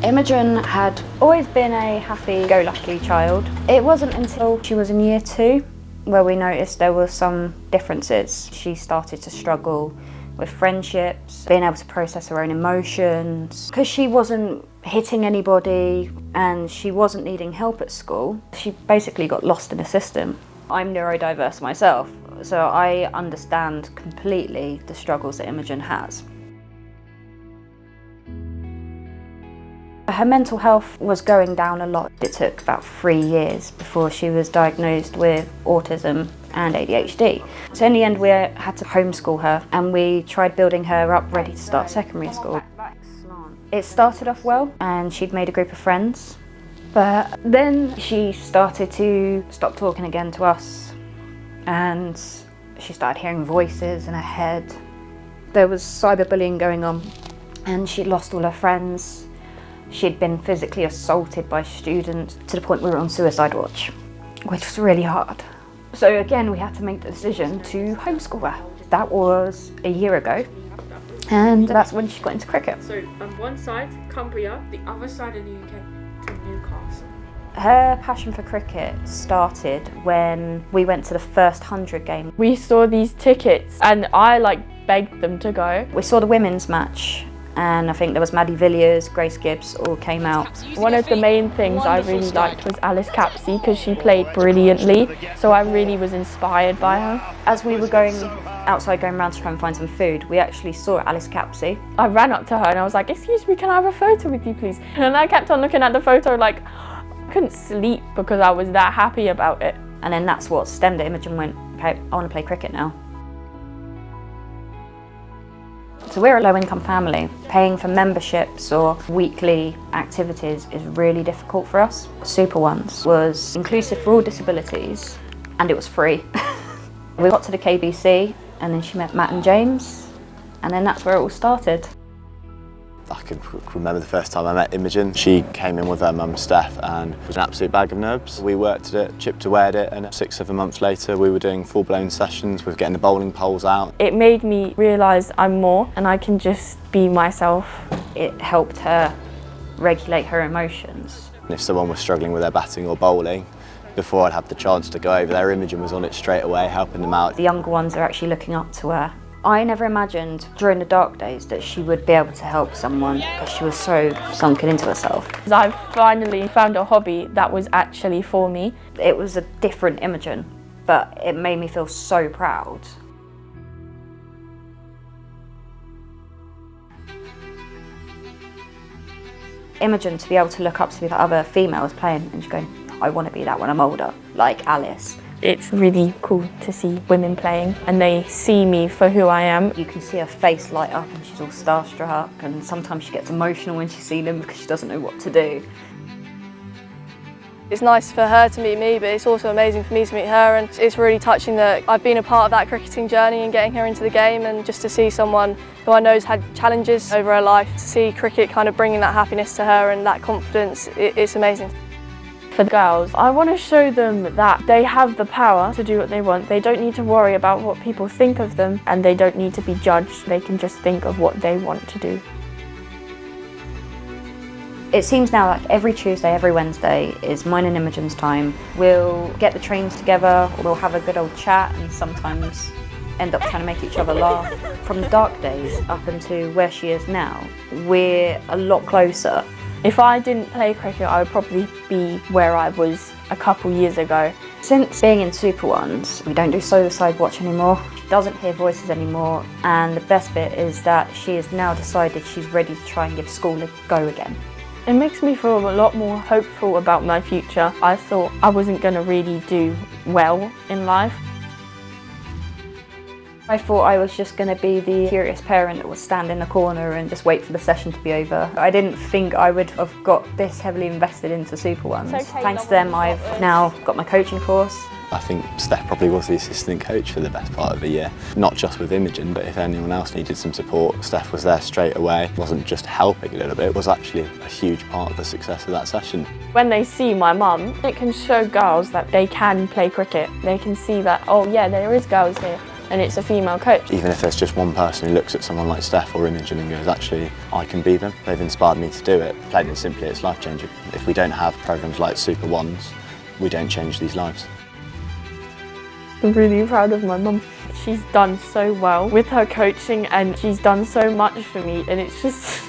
Imogen had always been a happy-go-lucky child. It wasn't until she was in year 2 where we noticed there were some differences. She started to struggle with friendships, being able to process her own emotions. Because she wasn't hitting anybody and she wasn't needing help at school, she basically got lost in the system. I'm neurodiverse myself, so I understand completely the struggles that Imogen has. Her mental health was going down a lot. It took about 3 years before she was diagnosed with autism and ADHD. So in the end we had to homeschool her and we tried building her up ready to start secondary school. It started off well and she'd made a group of friends, but then she started to stop talking again to us and she started hearing voices in her head. There was cyberbullying going on and she'd lost all her friends. She'd been physically assaulted by students to the point we were on suicide watch, which was really hard. So again, we had to make the decision to homeschool her. That was a year ago, and that's when she got into cricket. So on one side, Cumbria, the other side of the UK, to Newcastle. Her passion for cricket started when we went to the first 100 game. We saw these tickets and I begged them to go. We saw the women's match, and I think there was Maddie Villiers, Grace Gibbs all came out. One of the main things I really liked was Alice Capsey because she played brilliantly, so I really was inspired by her. As we were going outside going around to try and find some food, we actually saw Alice Capsey. I ran up to her and I was like, "Excuse me, can I have a photo with you please?" And I kept on looking at the photo I couldn't sleep because I was that happy about it. And then that's what stemmed it. Imogen went, okay, I want to play cricket now. So we're a low-income family. Paying for memberships or weekly activities is really difficult for us. Super Ones was inclusive for all disabilities and it was free. We got to the KBC and then she met Matt and James and then that's where it all started. I can remember the first time I met Imogen. She came in with her mum Steph and it was an absolute bag of nerves. We worked at it, chipped away at it, and 6-7 months later we were doing full-blown sessions with getting the bowling poles out. It made me realise I'm more and I can just be myself. It helped her regulate her emotions. And if someone was struggling with their batting or bowling, before I'd have the chance to go over there, Imogen was on it straight away, helping them out. The younger ones are actually looking up to her. I never imagined during the dark days that she would be able to help someone because she was so sunken into herself. I finally found a hobby that was actually for me. It was a different Imogen, but it made me feel so proud. Imogen to be able to look up to the other females playing and just going, I want to be that when I'm older, like Alice. It's really cool to see women playing and they see me for who I am. You can see her face light up and she's all starstruck, and sometimes she gets emotional when she's seen them because she doesn't know what to do. It's nice for her to meet me, but it's also amazing for me to meet her, and it's really touching that I've been a part of that cricketing journey and getting her into the game, and just to see someone who I know has had challenges over her life, to see cricket kind of bringing that happiness to her and that confidence, it's amazing. For the girls, I want to show them that they have the power to do what they want. They don't need to worry about what people think of them and they don't need to be judged. They can just think of what they want to do. It seems now like every Tuesday, every Wednesday is mine and Imogen's time. We'll get the trains together, we'll have a good old chat and sometimes end up trying to make each other laugh. From the dark days up into where she is now, we're a lot closer. If I didn't play cricket, I would probably be where I was a couple years ago. Since being in Super Ones, we don't do suicide watch anymore. She doesn't hear voices anymore, and the best bit is that she has now decided she's ready to try and give school a go again. It makes me feel a lot more hopeful about my future. I thought I wasn't going to really do well in life. I thought I was just going to be the curious parent that would stand in the corner and just wait for the session to be over. I didn't think I would have got this heavily invested into Super Ones. Thanks to them, I've now got my coaching course. I think Steph probably was the assistant coach for the best part of the year. Not just with Imogen, but if anyone else needed some support, Steph was there straight away. It wasn't just helping a little bit, it was actually a huge part of the success of that session. When they see my mum, it can show girls that they can play cricket. They can see that, oh yeah, there is girls here and it's a female coach. Even if there's just one person who looks at someone like Steph or Imogen and goes, actually, I can be them. They've inspired me to do it. Plain and simply, it's life-changing. If we don't have programmes like Super Ones, we don't change these lives. I'm really proud of my mum. She's done so well with her coaching and she's done so much for me, and it's just